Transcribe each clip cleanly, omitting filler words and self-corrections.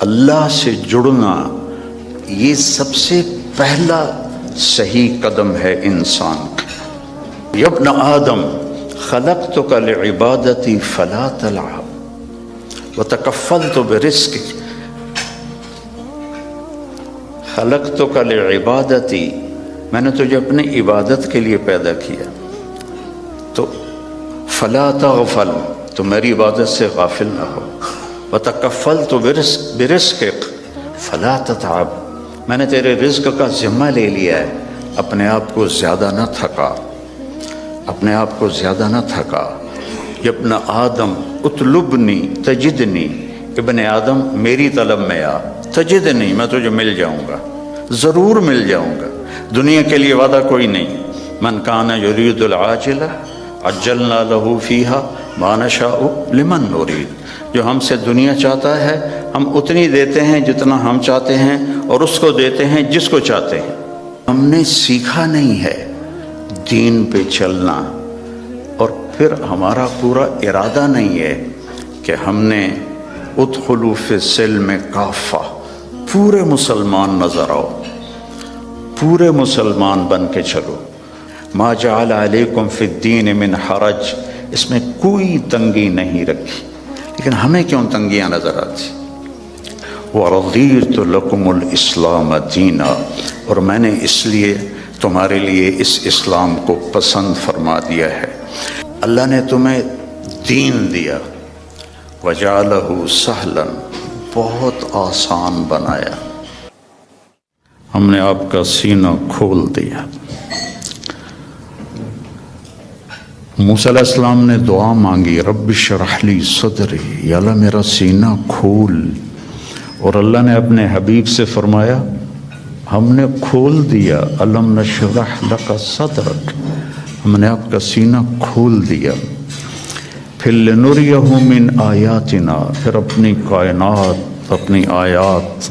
اللہ سے جڑنا یہ سب سے پہلا صحیح قدم ہے انسان کا۔ یا ابن آدم خلقتک لعبادتی فلا تلعب وتکفلت برزقک۔ خلقتک لعبادتی، میں نے تجھے اپنی عبادت کے لیے پیدا کیا، تو فلا تغفل، تو میری عبادت سے غافل نہ ہو۔ وتکفلت برزقک فلا تتعب، میں نے تیرے رزق کا ذمہ لے لیا ہے، اپنے آپ کو زیادہ نہ تھکا، اپنے آپ کو زیادہ نہ تھکا۔ ابن آدم اطلبنی تجدنی، ابن آدم میری طلب میں آ، تجدنی، میں تجھے مل جاؤں گا، ضرور مل جاؤں گا۔ دنیا کے لیے وعدہ کوئی نہیں۔ من کان یرید العاجلہ عجلنا لہ فیہا ما نشاء لمن نرید، جو ہم سے دنیا چاہتا ہے ہم اتنی دیتے ہیں جتنا ہم چاہتے ہیں، اور اس کو دیتے ہیں جس کو چاہتے ہیں۔ ہم نے سیکھا نہیں ہے دین پہ چلنا، اور پھر ہمارا پورا ارادہ نہیں ہے کہ ہم نے ادخلوا فی السلم کافہ، پورے مسلمان نظر آؤ، پورے مسلمان بن کے چلو۔ ما جعل علیکم فی الدین من حرج، اس میں کوئی تنگی نہیں رکھی، لیکن ہمیں کیوں تنگیاں نظر آتی؟ وَرَضِيتُ لَكُمُ الْإِسْلَامَ دِينًا، اور میں نے اس لیے تمہارے لیے اس اسلام کو پسند فرما دیا ہے۔ اللہ نے تمہیں دین دیا، وَجَعَلَهُ سَهْلًا، بہت آسان بنایا، ہم نے آپ کا سینہ کھول دیا۔ موسیٰ علیہ السلام نے دعا مانگی، رب اشرح لی صدری، یا اللہ میرا سینہ کھول، اور اللہ نے اپنے حبیب سے فرمایا ہم نے کھول دیا، الم نشرح لک صدرک، ہم نے آپ کا سینہ کھول دیا۔ پھر لنریہ من آیاتنا، پھر اپنی کائنات، اپنی آیات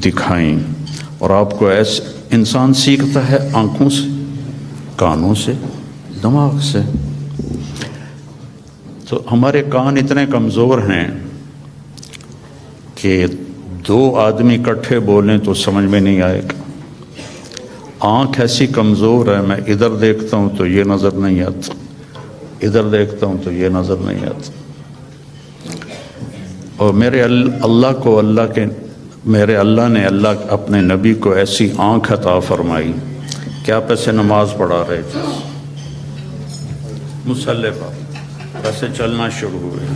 دکھائیں۔ اور آپ کو ایسے انسان سیکھتا ہے آنکھوں سے، کانوں سے، دماغ سے۔ تو ہمارے کان اتنے کمزور ہیں کہ دو آدمی اکٹھے بولیں تو سمجھ میں نہیں آئے گا۔ آنکھ ایسی کمزور ہے، میں ادھر دیکھتا ہوں تو یہ نظر نہیں آتا، ادھر دیکھتا ہوں تو یہ نظر نہیں آتا۔ اور میرے اللہ نے اپنے نبی کو ایسی آنکھ عطا فرمائی کہ آپ ایسے نماز پڑھا رہے تھے، مصلی پر ایسے چلنا شروع ہوئے،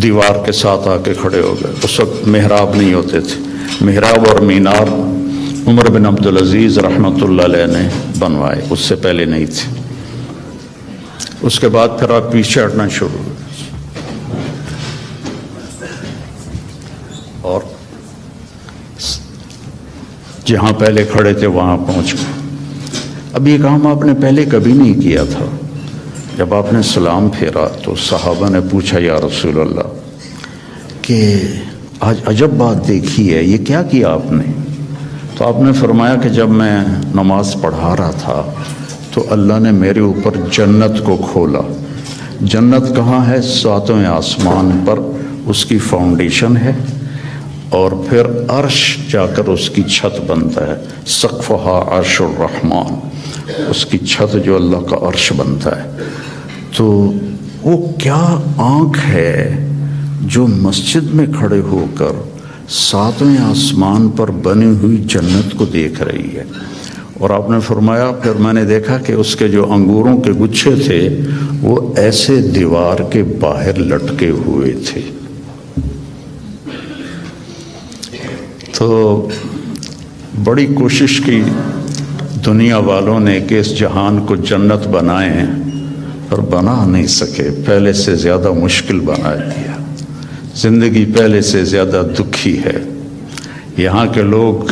دیوار کے ساتھ آ کے کھڑے ہو گئے۔ اس وقت محراب نہیں ہوتے تھے، محراب اور مینار عمر بن عبدالعزیز رحمۃ اللہ علیہ نے بنوائے، اس سے پہلے نہیں تھے۔ اس کے بعد پھر آپ پیچھے ہٹنا شروع ہوئے، اور جہاں پہلے کھڑے تھے وہاں پہنچ گئے۔ اب یہ کام آپ نے پہلے کبھی نہیں کیا تھا۔ جب آپ نے سلام پھیرا تو صحابہ نے پوچھا یا رسول اللہ کہ آج عجب بات دیکھی ہے، یہ کیا کیا آپ نے؟ تو آپ نے فرمایا کہ جب میں نماز پڑھا رہا تھا تو اللہ نے میرے اوپر جنت کو کھولا۔ جنت کہاں ہے؟ ساتویں آسمان پر اس کی فاؤنڈیشن ہے، اور پھر عرش جا کر اس کی چھت بنتا ہے، سقفہا عرش الرحمن، اس کی چھت جو اللہ کا عرش بنتا ہے۔ تو وہ کیا آنکھ ہے جو مسجد میں کھڑے ہو کر ساتویں آسمان پر بنی ہوئی جنت کو دیکھ رہی ہے۔ اور آپ نے فرمایا پھر میں نے دیکھا کہ اس کے جو انگوروں کے گچھے تھے وہ ایسے دیوار کے باہر لٹکے ہوئے تھے۔ تو بڑی کوشش کی دنیا والوں نے کہ اس جہان کو جنت بنائیں، اور بنا نہیں سکے، پہلے سے زیادہ مشکل بنا دیا۔ زندگی پہلے سے زیادہ دکھی ہے۔ یہاں کے لوگ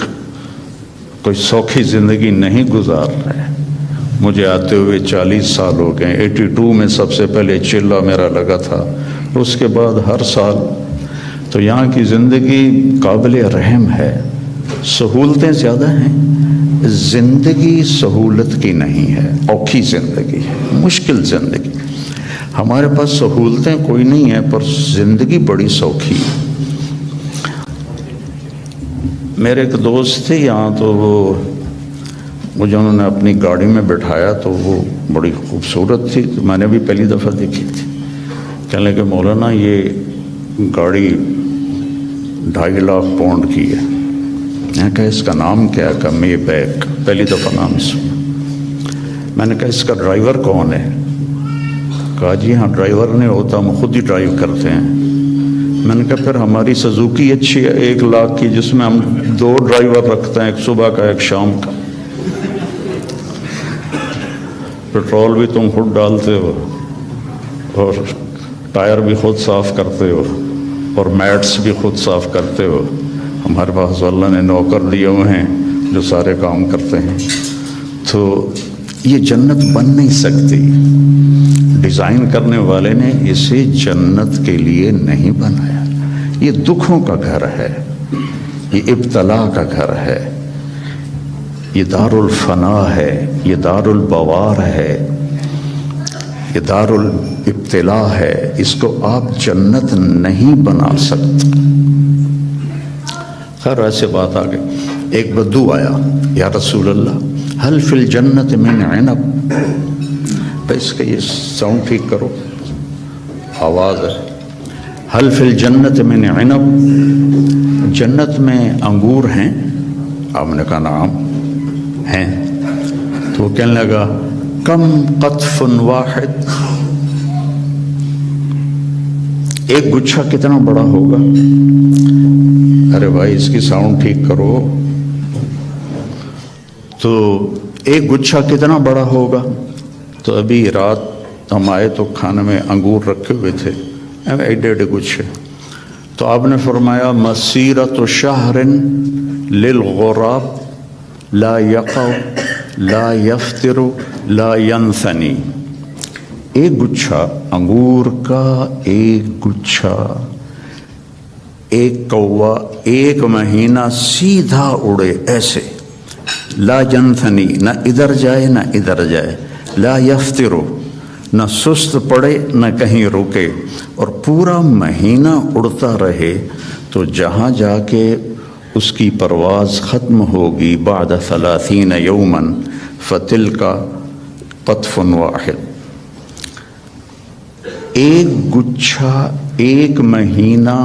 کوئی سوکھی زندگی نہیں گزار رہے۔ مجھے آتے ہوئے 40 سال ہو گئے، 82 میں سب سے پہلے چلہ میرا لگا تھا، اس کے بعد ہر سال۔ تو یہاں کی زندگی قابل رحم ہے، سہولتیں زیادہ ہیں، زندگی سہولت کی نہیں ہے، اوکھی زندگی ہے، مشکل زندگی۔ ہمارے پاس سہولتیں کوئی نہیں ہیں پر زندگی بڑی سوکھی ہے۔ میرے ایک دوست تھے یہاں، تو وہ مجھے انہوں نے اپنی گاڑی میں بٹھایا تو وہ بڑی خوبصورت تھی، تو میں نے بھی پہلی دفعہ دیکھی تھی۔ کہنے لگے مولانا یہ گاڑی 2.5 لاکھ پاؤنڈ کی ہے۔ میں کہا اس کا نام کیا ہے؟ کہ مے بیک، پہلی دفعہ نام سنا۔ میں نے کہا اس کا ڈرائیور کون ہے؟ کہا جی ہاں ڈرائیور نہیں ہوتا، ہم خود ہی ڈرائیو کرتے ہیں۔ میں نے کہا پھر ہماری سزوکی اچھی ہے 1 لاکھ کی، جس میں ہم 2 ڈرائیور رکھتے ہیں، ایک صبح کا ایک شام کا، پیٹرول بھی تم خود ڈالتے ہو اور ٹائر بھی خود صاف کرتے ہو اور میٹس بھی خود صاف کرتے ہو۔ ہمارے پاس اللہ نے نوکر دیے ہوئے ہیں جو سارے کام کرتے ہیں۔ تو یہ جنت بن نہیں سکتی، ڈیزائن کرنے والے نے اسے جنت کے لیے نہیں بنایا۔ یہ دکھوں کا گھر ہے، یہ ابتلا کا گھر ہے، یہ دار الفنا ہے، یہ دار البوار ہے، یہ دار الابتلا ہے۔ اس کو آپ جنت نہیں بنا سکتے۔ خیر ایسے بات آگے، ایک بدو آیا، یا رسول اللہ حل فی الجنت من عنب، اس کا یہ ساؤنڈ ٹھیک کرو، آواز ہے، حل فی الجنت من عنب، جنت میں انگور ہیں؟ آپ نے کہا نعم ہیں۔ تو وہ کہنے لگا کم قطف واحد، ایک گچھا کتنا بڑا ہوگا؟ ارے بھائی اس کی ساؤنڈ ٹھیک کرو۔ تو ایک گچھا کتنا بڑا ہوگا؟ تو ابھی رات ہم آئے تو کھانے میں انگور رکھے ہوئے تھے، ایڈے ایڈے گچھے۔ تو آپ نے فرمایا مسیرۃ شہر للغراب لا یقع لا یفطر لا ینثنی، ایک گچھا انگور کا، ایک گچھا، ایک کوا 1 مہینہ سیدھا اڑے ایسے، لا ینثنی، نہ ادھر جائے نہ ادھر جائے، لا یفطر، نہ سست پڑے نہ کہیں رکے، اور پورا مہینہ اڑتا رہے، تو جہاں جا کے اس کی پرواز ختم ہوگی بعد 30 یوما فتلک قطف واحد، ایک گچھا 1 مہینہ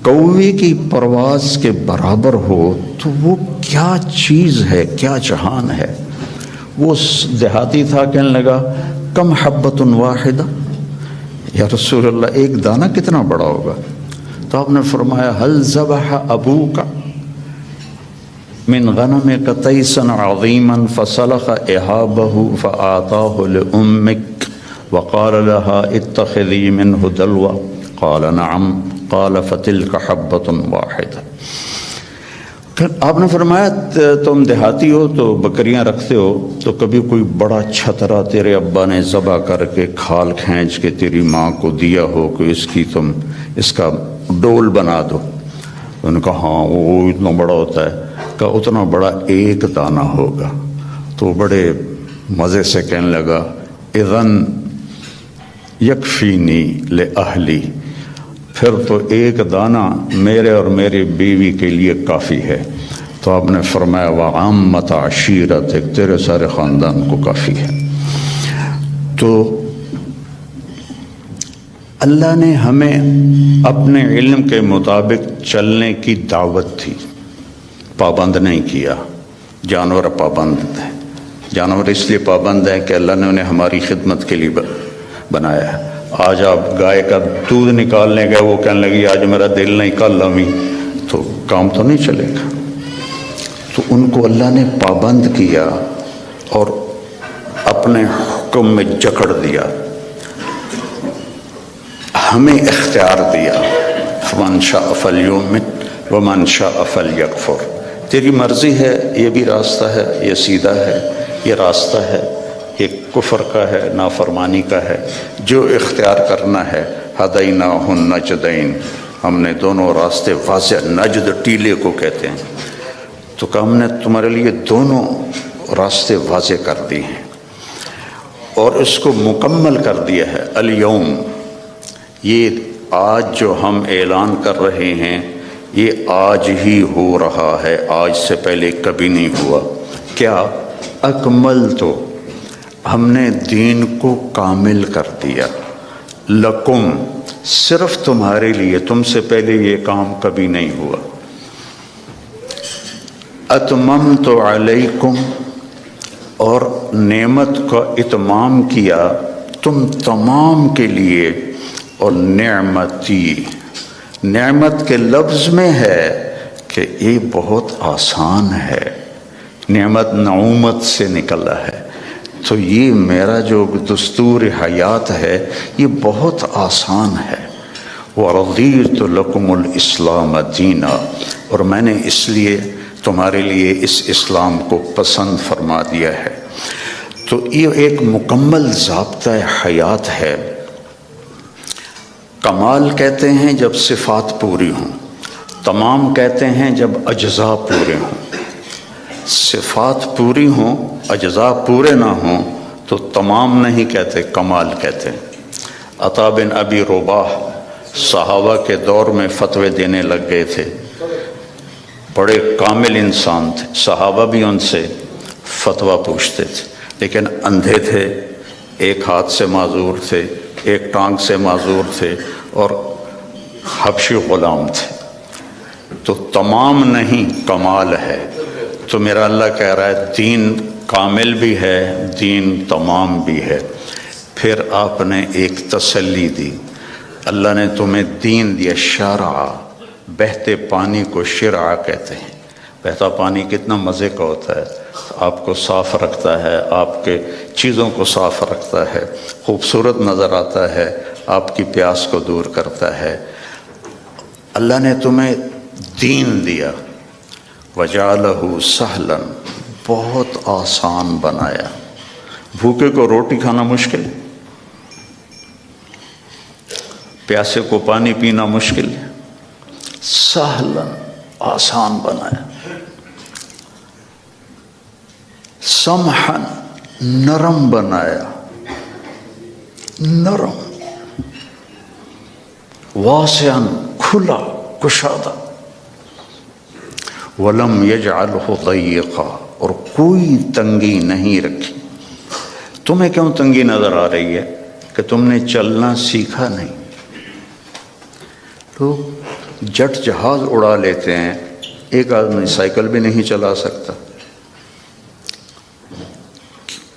کوے کی پرواز کے برابر ہو تو وہ کیا چیز ہے، کیا جہان ہے۔ وہ دیہاتی تھا، کہنے لگا کم حبۃ واحدہ، یا رسول اللہ ایک دانہ کتنا بڑا ہوگا؟ تو آپ نے فرمایا حل ذبح ابوک من غنمک تیسا عظیما فسلخ احابہ فآتاہ لأمک وقال لها اتخذی منہ دلوا قال نعم قال فتلک حبۃ واحدہ۔ پھر آپ نے فرمایا تم دیہاتی ہو تو بکریاں رکھتے ہو، تو کبھی کوئی بڑا چھترا تیرے ابا نے ذبح کر کے کھال کھینچ کے تیری ماں کو دیا ہو کہ اس کی تم اس کا ڈول بنا دو؟ انہوں نے کہا ہاں وہ اتنا بڑا ہوتا ہے، کہ اتنا بڑا ایک دانہ ہوگا۔ تو بڑے مزے سے کہنے لگا اذن یکفینی لأہلی، پھر تو ایک دانہ میرے اور میری بیوی کے لیے کافی ہے۔ تو آپ نے فرمایا وعامت عشیرت، تیرے سارے خاندان کو کافی ہے۔ تو اللہ نے ہمیں اپنے علم کے مطابق چلنے کی دعوت تھی، پابند نہیں کیا۔ جانور پابند ہے، جانور اس لیے پابند ہے کہ اللہ نے انہیں ہماری خدمت کے لیے بنایا ہے۔ آج آپ گائے کا دودھ نکالنے گئے، وہ کہنے لگی آج میرا دل نہیں، کل امی، تو کام تو نہیں چلے گا۔ تو ان کو اللہ نے پابند کیا اور اپنے حکم میں جکڑ دیا، ہمیں اختیار دیا، فمن شاء فلیؤمن ومن شاء فلیکفر، تیری مرضی ہے، یہ بھی راستہ ہے، یہ سیدھا ہے، یہ راستہ ہے، یہ کفر کا ہے، نافرمانی کا ہے، جو اختیار کرنا ہے۔ ہدیناہ النجدین، ہم نے دونوں راستے واضح، نجد ٹیلے کو کہتے ہیں، تو کہ ہم نے تمہارے لیے دونوں راستے واضح کر دی ہیں۔ اور اس کو مکمل کر دیا ہے۔ الیوم، یہ آج جو ہم اعلان کر رہے ہیں یہ آج ہی ہو رہا ہے، آج سے پہلے کبھی نہیں ہوا۔ کیا؟ اکملتو، ہم نے دین کو کامل کر دیا، لکم، صرف تمہارے لیے، تم سے پہلے یہ کام کبھی نہیں ہوا۔ اتممت علیکم، اور نعمت کا اتمام کیا تم تمام کے لیے، اور نعمتی، نعمت کے لفظ میں ہے کہ یہ بہت آسان ہے، نعمت نعومت سے نکلا ہے، تو یہ میرا جو دستور حیات ہے یہ بہت آسان ہے۔ وَرَضِيتُ لَكُمُ الْإِسْلَامَ دِينًا، اور میں نے اس لیے تمہارے لیے اس اسلام کو پسند فرما دیا ہے۔ تو یہ ایک مکمل ضابطہ حیات ہے۔ کمال کہتے ہیں جب صفات پوری ہوں، تمام کہتے ہیں جب اجزاء پورے ہوں۔ صفات پوری ہوں، اجزاء پورے نہ ہوں تو تمام نہیں کہتے، کمال کہتے ہیں۔ عطا بن ابی رباح صحابہ کے دور میں فتوے دینے لگ گئے تھے، بڑے کامل انسان تھے، صحابہ بھی ان سے فتویٰ پوچھتے تھے، لیکن اندھے تھے، ایک ہاتھ سے معذور تھے، ایک ٹانگ سے معذور تھے، اور حبشی غلام تھے، تو تمام نہیں کمال ہے۔ تو میرا اللہ کہہ رہا ہے دین کامل بھی ہے، دین تمام بھی ہے۔ پھر آپ نے ایک تسلی دی، اللہ نے تمہیں دین دیا، شرع، بہتے پانی کو شرع کہتے ہیں۔ بہتا پانی کتنا مزے کا ہوتا ہے، آپ کو صاف رکھتا ہے، آپ کے چیزوں کو صاف رکھتا ہے، خوبصورت نظر آتا ہے، آپ کی پیاس کو دور کرتا ہے۔ اللہ نے تمہیں دین دیا، وَجَعَلَهُ سَهْلًا، بہت آسان بنایا۔ بھوکے کو روٹی کھانا مشکل، پیاسے کو پانی پینا مشکل، سہلن، آسان بنایا۔ سمحن، نرم بنایا، نرم، واسعن، کھلا، کشادہ، وَلَمْ يَجْعَلْهُ ضَيِّقًا، اور کوئی تنگی نہیں رکھی۔ تمہیں کیوں تنگی نظر آ رہی ہے کہ تم نے چلنا سیکھا نہیں؟ لوگ جٹ جہاز اڑا لیتے ہیں، ایک آدمی سائیکل بھی نہیں چلا سکتا۔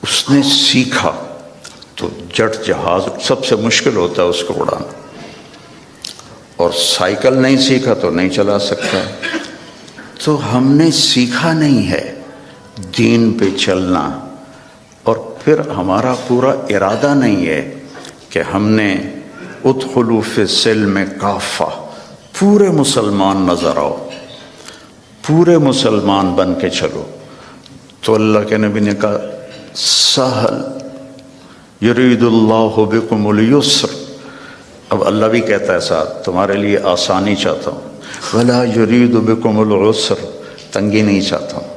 اس نے سیکھا تو جٹ جہاز سب سے مشکل ہوتا ہے اس کو اڑانا، اور سائیکل نہیں سیکھا تو نہیں چلا سکتا۔ تو ہم نے سیکھا نہیں ہے دین پہ چلنا، اور پھر ہمارا پورا ارادہ نہیں ہے کہ ہم نے ادخلوا فی السلم کافہ، پورے مسلمان نظر آؤ، پورے مسلمان بن کے چلو۔ تو اللہ کے نبی نے کہا سہل، یرید اللہ بکم اليسر، اب اللہ بھی کہتا ہے ساتھ تمہارے لیے آسانی چاہتا ہوں، ولا یرید بکم العسر، تنگی نہیں چاہتا ہوں،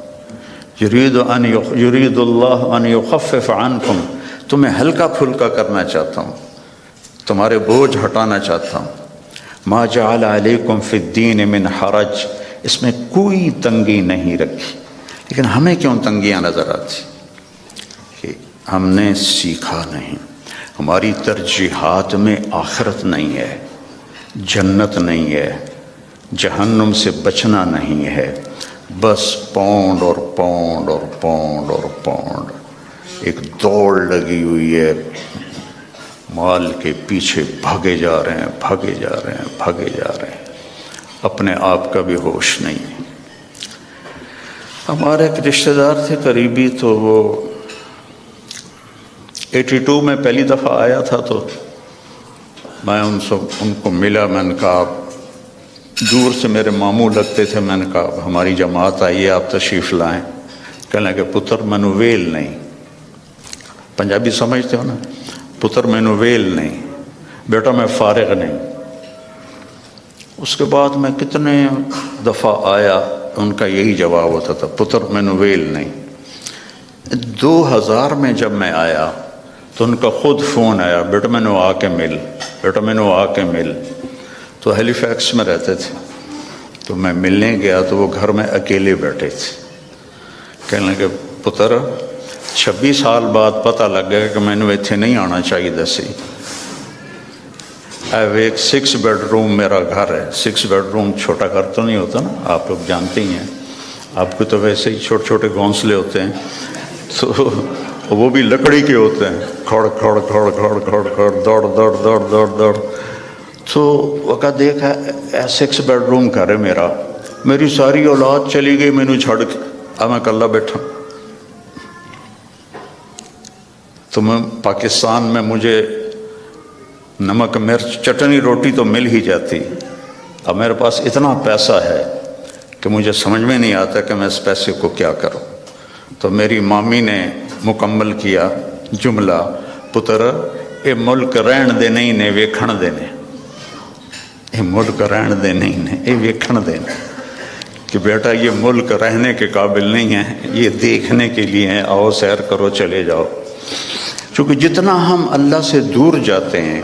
یرید اللہ ان یخفف عنکم، تمہیں ہلکا پھلکا کرنا چاہتا ہوں، تمہارے بوجھ ہٹانا چاہتا ہوں۔ ما جعل علیکم فی الدین من حرج، اس میں کوئی تنگی نہیں رکھی۔ لیکن ہمیں کیوں تنگیاں نظر آتی؟ کہ ہم نے سیکھا نہیں، ہماری ترجیحات میں آخرت نہیں ہے، جنت نہیں ہے، جہنم سے بچنا نہیں ہے، بس پاؤنڈ اور پاؤنڈ اور پاؤنڈ اور پاؤنڈ، ایک دوڑ لگی ہوئی ہے، مال کے پیچھے بھاگے جا رہے ہیں، بھاگے جا رہے ہیں، بھاگے جا رہے ہیں، اپنے آپ کا بھی ہوش نہیں ہے۔ ہمارے ایک رشتہ دار تھے قریبی، تو وہ 82 میں پہلی دفعہ آیا تھا، تو میں ان کو ملا، میں نے کہا دور سے میرے ماموں لگتے تھے، میں نے کہا ہماری جماعت آئی ہے، آپ تشریف لائیں۔ کہنے لگے پتر مینو ویل نہیں، پنجابی سمجھتے ہو نا، پتر مینو ویل نہیں، بیٹا میں فارغ نہیں۔ اس کے بعد میں کتنے دفعہ آیا، ان کا یہی جواب ہوتا تھا، پتر مینو ویل نہیں۔ 2000 میں جب میں آیا تو ان کا خود فون آیا، بیٹا میں نے آ کے مل، بیٹا میں نے آ کے مل۔ تو ہیلی فیکس میں رہتے تھے، تو میں ملنے گیا تو وہ گھر میں اکیلے بیٹھے تھے۔ کہنے لگے پتر 26 سال بعد پتہ لگ گیا کہ میں نے اتنے نہیں آنا چاہیے دسی۔ ایک 6 بیڈ روم میرا گھر ہے۔ 6 بیڈ روم چھوٹا گھر تو نہیں ہوتا نا، آپ لوگ جانتے ہی ہیں، آپ کو تو ویسے ہی چھوٹے چھوٹے گھونسلے ہوتے ہیں، تو وہ بھی لکڑی کے ہوتے ہیں، کھڑ کھڑ کھڑ کھڑ کھڑ کھڑ دوڑ دوڑ دوڑ دوڑ دوڑ۔ تو وقت دیکھا 6 بیڈ روم گھر ہے میرا، میری ساری اولاد چلی گئی مینو چھڑ کے، اب میں کلا بیٹھا۔ تو میں پاکستان میں مجھے نمک مرچ چٹنی روٹی تو مل ہی جاتی، اب میرے پاس اتنا پیسہ ہے کہ مجھے سمجھ میں نہیں آتا کہ میں اس پیسے کو کیا کروں۔ تو میری مامی نے مکمل کیا جملہ، پتر اے ملک رہن دے نہیں نے ویکھن دے نے، اے ملک رہن دے نہیں نے اے ویکھن دے نے، کہ بیٹا یہ ملک رہنے کے قابل نہیں ہے، یہ دیکھنے کے لیے ہیں، آؤ سیر کرو چلے جاؤ۔ چونکہ جتنا ہم اللہ سے دور جاتے ہیں،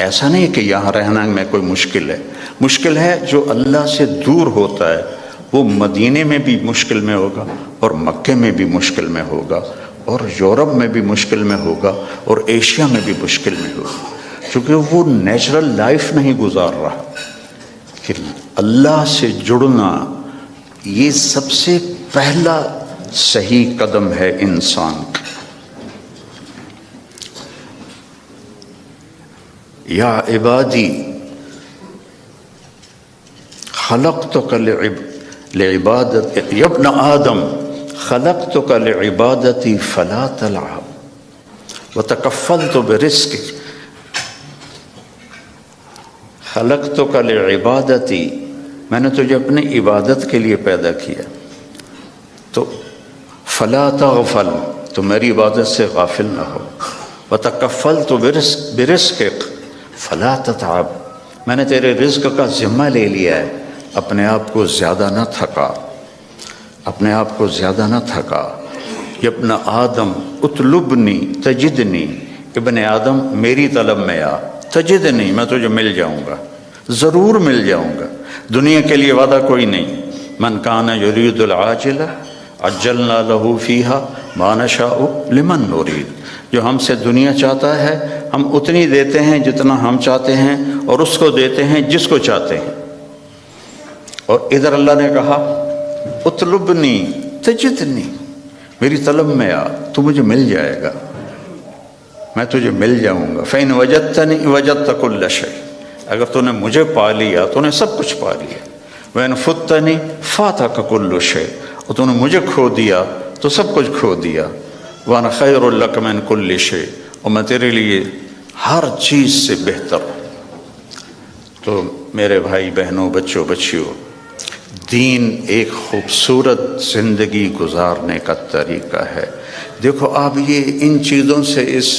ایسا نہیں کہ یہاں رہنا میں کوئی مشکل ہے، مشکل ہے جو اللہ سے دور ہوتا ہے وہ مدینے میں بھی مشکل میں ہوگا، اور مکے میں بھی مشکل میں ہوگا، اور یورپ میں بھی مشکل میں ہوگا، اور ایشیا میں بھی مشکل میں ہوگا، چونکہ وہ نیچرل لائف نہیں گزار رہا۔ کہ اللہ سے جڑنا یہ سب سے پہلا صحیح قدم ہے انسان کا۔ یا عبادی خلقتک لعبادت، یا ابن آدم خلقتک لعبادتی فلا تلعب وتکفلت برزقک۔ خلقتک لعبادتی، میں نے تجھے اپنی عبادت کے لیے پیدا کیا، تو فلا تغفل، تو میری عبادت سے غافل نہ ہو، وتکفلت برزقک فلا تتعب، میں نے تیرے رزق کا ذمہ لے لیا ہے، اپنے آپ کو زیادہ نہ تھکا، اپنے آپ کو زیادہ نہ تھکا۔ یا ابن آدم اطلبنی تجدنی، ابن آدم میری طلب میں آ، تجدنی میں تجھے مل جاؤں گا، ضرور مل جاؤں گا، دنیا کے لیے وعدہ کوئی نہیں۔ من کان یرید العاجلہ عجلنا لہ فیہا ما نشاء لمن نرید، جو ہم سے دنیا چاہتا ہے ہم اتنی دیتے ہیں جتنا ہم چاہتے ہیں، اور اس کو دیتے ہیں جس کو چاہتے ہیں۔ اور ادھر اللہ نے کہا اطلبنی تجدنی، میری طلب میں آ، تو مجھے مل جائے گا، میں تجھے مل جاؤں گا۔ فَإِنْ وَجَدْتَنِي وَجَدْتَ كُلَّ شَيْءٍ، اگر تو نے مجھے پا لیا تو نے سب کچھ پا لیا۔ وَإِنْ فُتَّنِي فَاتَكَ كُلُّ شَيْءٍ، اور تو نے مجھے کھو دیا تو سب کچھ کھو دیا۔ وَأَنَا خَيْرٌ لَكَ مِنْ كُلِّ شَيْءٍ، اور میں تیرے لیے ہر چیز سے بہتر ہوں۔ تو میرے بھائی بہنوں، بچوں بچیوں، دین ایک خوبصورت زندگی گزارنے کا طریقہ ہے۔ دیکھو آپ یہ ان چیزوں سے اس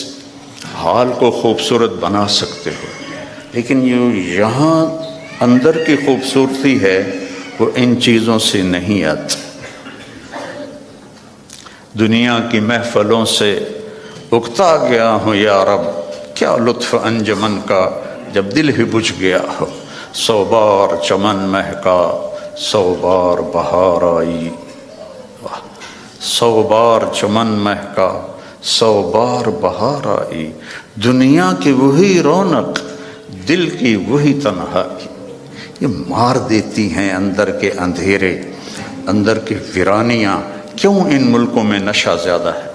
حال کو خوبصورت بنا سکتے ہو، لیکن یہاں اندر کی خوبصورتی ہے وہ ان چیزوں سے نہیں آتی۔ دنیا کی محفلوں سے اکتا گیا ہوں یا رب، کیا لطف انجمن کا جب دل ہی بجھ گیا ہو۔ 100 بار چمن مہکا 100 بار بہار آئی، 100 بار چمن مہکا 100 بار بہار آئی، دنیا کی وہی رونق دل کی وہی تنہائی، یہ مار دیتی ہیں اندر کے اندھیرے، اندر کی ویرانیاں۔ کیوں ان ملکوں میں نشہ زیادہ ہے؟